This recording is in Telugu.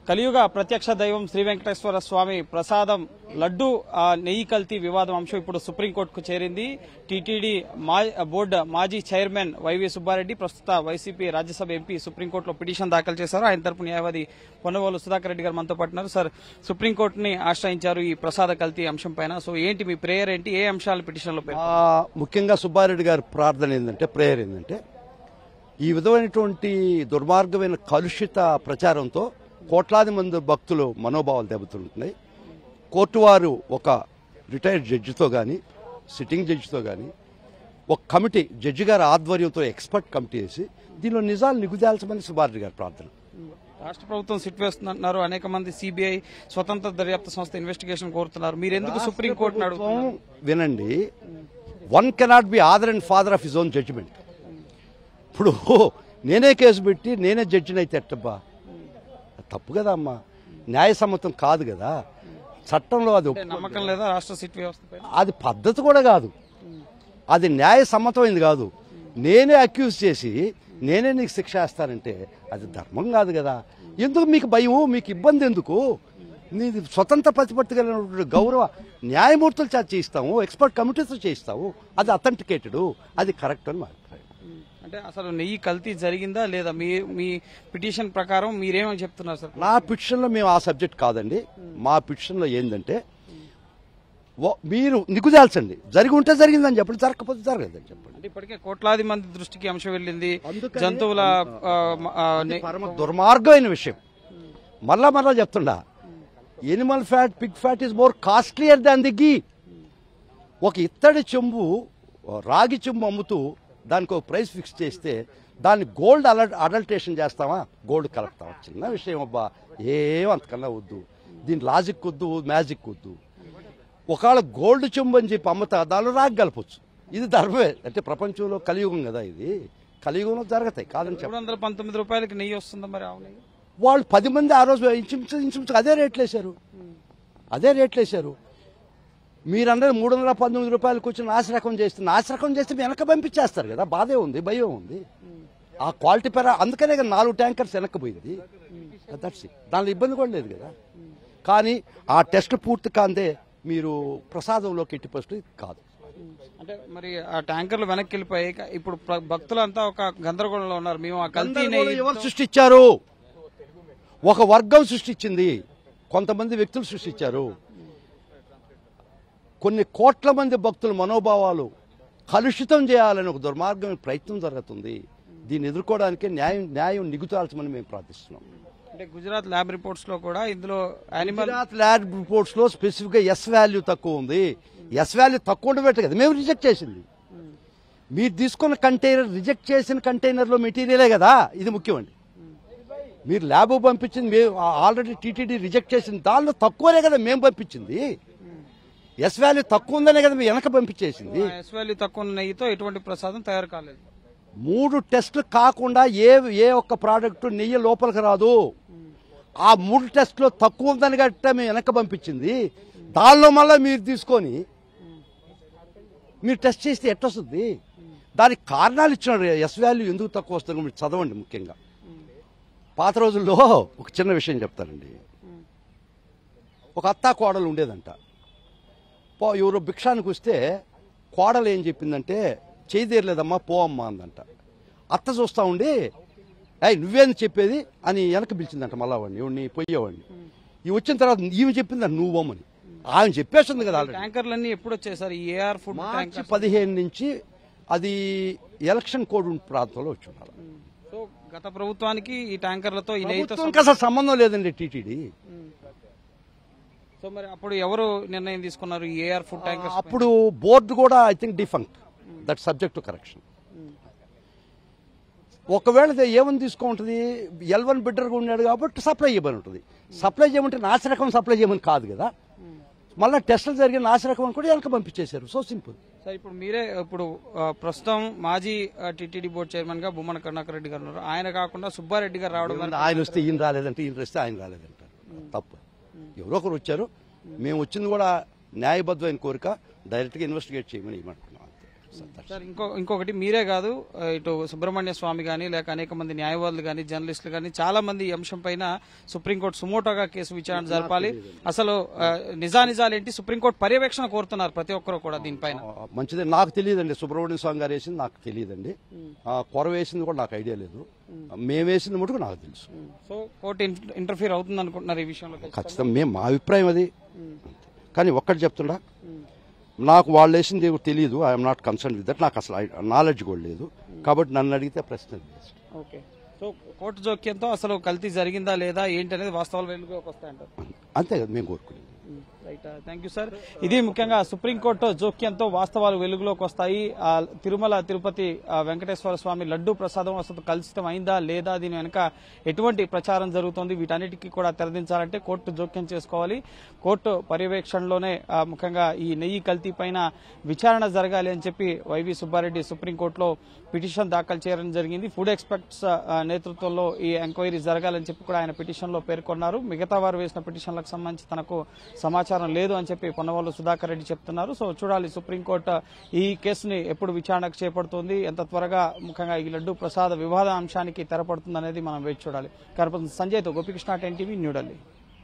కలియుగ ప్రత్యక్ష దైవం శ్రీ వెంకటేశ్వర స్వామి ప్రసాదం లడ్డు నెయ్యి కల్తీ వివాదం అంశం ఇప్పుడు సుప్రీంకోర్టుకు చేరింది. టీటీడీ బోర్డు మాజీ చైర్మన్ వైవి సుబ్బారెడ్డి ప్రస్తుత వైసీపీ రాజ్యసభ ఎంపీ సుప్రీంకోర్టులో పిటిషన్ దాఖలు చేశారు. ఆయన తరపు న్యాయవాది పొన్నవోలు సుధాకర్ రెడ్డి గారు మనతో పాటున్నారు. సార్, సుప్రీంకోర్టుని ఆశ్రయించారు ఈ ప్రసాద కల్తీ అంశం పైన. సో ఏంటి మీ ప్రేయర్ ఏంటి, ఏ అంశాలు పిటిషన్లో? ముఖ్యంగా సుబ్బారెడ్డి గారి ప్రార్థన ఏంటంటే, ప్రేయర్ ఏంటంటే, ఈ విధమైనటువంటి దుర్మార్గమైన కలుషిత ప్రచారంతో కోట్లాది మంది భక్తులు మనోభావాలు దెబ్బతింటున్నాయి. కోర్టు వారు ఒక రిటైర్డ్ జడ్జితో కానీ, సిట్టింగ్ జడ్జితో కానీ, ఒక కమిటీ, జడ్జి గారి ఆధ్వర్యంతో ఎక్స్పర్ట్ కమిటీ వేసి దీనిలో నిజాలు నిగుదేల్చమని సుబ్బారెడ్డి గారి ప్రార్థన. రాష్ట్ర ప్రభుత్వం సిట్ వేస్తున్నారు, అనేక మంది సిబిఐ స్వతంత్ర దర్యాప్తు సంస్థ ఇన్వెస్టిగేషన్ కోరుతున్నారు. మీరు ఎందుకు సుప్రీంకోర్టును అడుగుతున్నారు? వినండి, one cannot be author and father of his own judgement. ఇప్పుడు నేనే కేసు పెట్టి నేనే జడ్జిని అయితే ఎట్టబ్బా, తప్పు కదా అమ్మా, న్యాయసమ్మతం కాదు కదా. చట్టంలో అది నమ్మకం లేదా రాష్ట్ర సిట్ వ్యవస్థ? అది పద్ధతి కూడా కాదు, అది న్యాయసమ్మతమైంది కాదు. నేనే అక్యూజ్ చేసి నేనే నీకు శిక్ష వేస్తానంటే అది ధర్మం కాదు కదా. ఎందుకు మీకు భయం, మీకు ఇబ్బంది ఎందుకు? నీది స్వతంత్ర ప్రతిపత్తి కలిగినటువంటి గౌరవ న్యాయమూర్తులు చేత చేయిస్తాము, ఎక్స్పర్ట్ కమిటీతో చేయిస్తాము, అది అథెంటికేటెడ్, అది కరెక్ట్ అని మా అభిప్రాయం. అంటే అసలు నెయ్యి కల్తీ జరిగిందా లేదా? మీ పిటిషన్ ప్రకారం మీరేమని చెప్తున్నారు సార్? నా పిటిషన్లో మేము ఆ సబ్జెక్ట్ కాదండి. మా పిటిషన్లో ఏంటంటే, మీరు నిగుదాల్చండి, జరిగి ఉంటే జరిగిందని చెప్పండి, జరగకపోతే జరగలేదని చెప్పండి. అంటే ఇప్పటికే కోట్లాది మంది దృష్టికి అంశం వెళ్ళింది. జంతువుల పరమ దుర్మార్గమైన విషయం. మళ్ళా చెప్తుండా, animal fat, pig fat is more costlier than the ghee. ఒక ఇత్తడి చెంబు, రాగి చెంబు అమ్ముతూ దానికి ఒక ప్రైస్ ఫిక్స్ చేస్తే దాన్ని గోల్డ్ అడల్టేషన్ చేస్తామా, గోల్డ్ కలుపుతామా? చిన్న విషయం అబ్బా, అంతకన్నా వద్దు. దీని లాజిక్ వద్దు, మ్యాజిక్ వద్దు. ఒకవేళ గోల్డ్ చెంబు అని చెప్పి అమ్ముతా దానిలో రాగి కలపచ్చు, ఇది ధర్మమే. అంటే ప్రపంచంలో కలియుగం కదా, ఇది కలియుగంలో జరుగుతాయి కాదని చెప్పి. 719 రూపాయలకి నెయ్యి వస్తుందా మరి? వాళ్ళు 10 మంది ఆ రోజు ఇంచుమించు అదే రేట్లు వేశారు. మీరందరూ 319 రూపాయలకు వచ్చి నాశరకం చేస్తే వెనక పంపించేస్తారు కదా. బాధే ఉంది, భయం ఉంది. ఆ క్వాలిటీ అందుకనే 4 ట్యాంకర్స్ వెనక్కి పోయింది. That's it. దానిలో ఇబ్బంది కూడా లేదు కదా. కానీ ఆ టెస్ట్ పూర్తి కాందే మీరు ప్రసాదంలోకి ఎట్టి పరిస్థితి కాదు. అంటే మరి ఆ ట్యాంకర్లు వెనక్కి వెళ్ళిపోయి ఇప్పుడు భక్తులంతా ఒక గందరగోళంలో ఉన్నారు. మేము ఆ కల్తీని ఎవరు సృష్టించారు? ఒక వర్గం సృష్టించింది, కొంతమంది వ్యక్తులు సృష్టించారు. కొన్ని కోట్ల మంది భక్తుల మనోభావాలు కలుషితం చేయాలని ఒక దుర్మార్గమైన ప్రయత్నం జరుగుతుంది. దీన్ని ఎదుర్కోవడానికి న్యాయం నిగుతాల్చమని మేము ప్రార్థిస్తున్నాం. అంటే గుజరాత్ ల్యాబ్ రిపోర్ట్స్ లో కూడా ఇందులో గుజరాత్ ల్యాబ్ రిపోర్ట్స్ లో స్పెసిఫిక్ గా ఎస్ వాల్యూ తక్కువ ఉంది. ఎస్ వాల్యూ తక్కువ ఉండబెట్టే కదా మేము రిజెక్ట్ చేసింది. మీరు తీసుకున్న కంటైనర్, రిజెక్ట్ చేసిన కంటైనర్ లో మెటీరియలే కదా, ఇది ముఖ్యమండి. మీరు ల్యాబ్ పంపించింది, మేము ఆల్రెడీ టీటీడీ రిజెక్ట్ చేసింది, దానిలో తక్కువనే కదా మేము పంపించింది. ఎస్ వాల్యూ తక్కువ ఉందనే కదా మేము వెనక పంపించేసింది. ఎస్ వాల్యూ తక్కువ నెయ్యితో ఎటువంటి ప్రసాదం తయారు కాలేదు. 3 టెస్టులు కాకుండా ఏ ఒక్క ప్రోడక్ట్ నెయ్యి లోపలికి రాదు. ఆ 3 టెస్టులో తక్కువ ఉందని గట్ట మేము వెనక పంపించింది. దానిలో మళ్ళీ మీరు తీసుకొని మీరు టెస్ట్ చేస్తే ఎట్టొస్తుంది? దానికి కారణాలు ఇచ్చినాడు. ఎస్ వాల్యూ ఎందుకు తక్కువ వస్తుంది మీరు చదవండి. ముఖ్యంగా పాత రోజుల్లో ఒక చిన్న విషయం చెప్తానండి. ఒక అత్తా కోడలు ఉండేదంట. ఎవరో భిక్షానికి వస్తే కోడలు ఏం చెప్పిందంటే, చేయదేరలేదమ్మా పో అమ్మా అందంట. అత్త చూస్తా ఉండి, నువ్వేంది చెప్పేది అని వెనక పిలిచిందంట. మళ్ళా వాడిని పోయేవాడిని. ఇవి వచ్చిన తర్వాత ఈమె చెప్పిందంట నువ్వు పోమని. ఆమె చెప్పేస్తుంది కదా. ట్యాంకర్లన్నీ ఎప్పుడు వచ్చేసారి? ఏఆర్ ఫుడ్ మార్చి 15 నుంచి అది ఎలక్షన్ కోడ్ ప్రాంతంలో వచ్చి ఉండాలి. సో గత ప్రభుత్వానికి ఈ ట్యాంకర్లతో అసలు సంబంధం లేదండి టీటీడీ. సో మరి అప్పుడు ఎవరు నిర్ణయం తీసుకున్నారు ఏఆర్ ఫుడ్ ట్యాంకర్? అప్పుడు బోర్డు కూడా I think defunct, that subject to correction. ఒకవేళ ఏమని తీసుకుంటుంది, L1 బిడ్డర్గా ఉన్నాడు కాబట్టి సప్లై చేయమని ఉంటుంది. సప్లై చేయమంటే నాసిరకం సప్లై చేయమని కాదు కదా. మళ్ళీ టెస్టులు జరిగిన నాసిరకం అని కూడా వెనక పంపించేశారు. So simple. సార్, ఇప్పుడు మీరే ప్రస్తుతం మాజీ టీటీడీ బోర్డు చైర్మన్ గా బొమ్మన కరుణాకర్ రెడ్డి గారు ఉన్నారు. ఆయన కాకుండా సుబ్బారెడ్డి గారు రావడం, ఆయన వస్తే ఈయన రాలేదంటే, ఈయన వస్తే ఆయన రాలేదంటారు. తప్పు. ఎవరో ఒకరు వచ్చారు. మేము వచ్చింది కూడా న్యాయబద్ధమైన కోరిక, డైరెక్ట్గా ఇన్వెస్టిగేట్ చేయమని ఏమంటున్నాం. సార్ ఇంకొకటి మీరే కాదు, ఇటు సుబ్రహ్మణ్య స్వామి గానీ లేక అనేక మంది న్యాయవాదులు గానీ జర్నలిస్టులు గానీ చాలా మంది ఈ అంశం పైన సుప్రీంకోర్టు సుమోటోగా కేసు విచారణ జరపాలి, అసలు నిజానిజాలేంటి సుప్రీంకోర్టు పర్యవేక్షణ కోరుతున్నారు ప్రతి ఒక్కరు కూడా దీనిపైన. మంచిది, నాకు తెలియదండి. సుబ్రహ్మణ్య స్వామి గారు వేసింది నాకు తెలియదండి, కొర వేసింది కూడా నాకు ఐడియా లేదు. మేము వేసింది మటుకు నాకు తెలుసు. సో కోర్టు ఇంటర్ఫీర్ అవుతుంది అనుకుంటున్నారు ఈ విషయంలో? ఖచ్చితంగా మేము, మా అభిప్రాయం అది. కానీ ఒక్కటి చెప్తుండా, నాకు వాళ్ళు వేసింది తెలియదు. I'm not concern with that. నాకు అసలు నాలెడ్జ్ కూడా లేదు. కాబట్టి నన్ను అడిగితే ప్రశ్న. ఓకే, సో కోర్టు జోక్యంతో అసలు కల్తీ జరిగిందా లేదా ఏంటి అనేది వాస్తవాలు వెలుగులోకి వస్తాయంటారు. అంతే కదా మేము కోరుకునేది. Right, thank you sir. ఇది ముఖ్యంగా సుప్రీంకోర్టు జోక్యంతో వాస్తవాలు వెలుగులోకి వస్తాయి. తిరుమల తిరుపతి వెంకటేశ్వర స్వామి లడ్డూ ప్రసాదం అసలు కలుషితం అయిందా లేదా, దీని వెనుక ఎటువంటి ప్రచారం జరుగుతోంది, వీటన్నిటికీ కూడా తెరదించాలంటే కోర్టు జోక్యం చేసుకోవాలి. కోర్టు పర్యవేక్షణలోనే ముఖ్యంగా ఈ నెయ్యి కల్తీ పైన విచారణ జరగాలి అని చెప్పి వైవి సుబ్బారెడ్డి సుప్రీంకోర్టులో పిటిషన్ దాఖలు చేయడం జరిగింది. ఫుడ్ ఎక్స్పర్ట్స్ నేతృత్వంలో ఈ ఎంక్వైరీ జరగాలని చెప్పి కూడా ఆయన పిటిషన్లో పేర్కొన్నారు. మిగతా వారు వేసిన పిటిషన్లకు సంబంధించి తనకు సమాచారం లేదు అని చెప్పి పొన్నవాళ్ళు సుధాకర్ రెడ్డి చెప్తున్నారు. సో చూడాలి సుప్రీంకోర్టు ఈ కేసుని ఎప్పుడు విచారణకు చేపడుతుంది, ఎంత త్వరగా ముఖ్యంగా ఈ లడ్డూ ప్రసాద వివాద అంశానికి తెరపడుతుంది అనేది మనం వేచి చూడాలి. సంజయ్తో గోపికృష్ణ, 10 టీవీ, న్యూఢిల్లీ.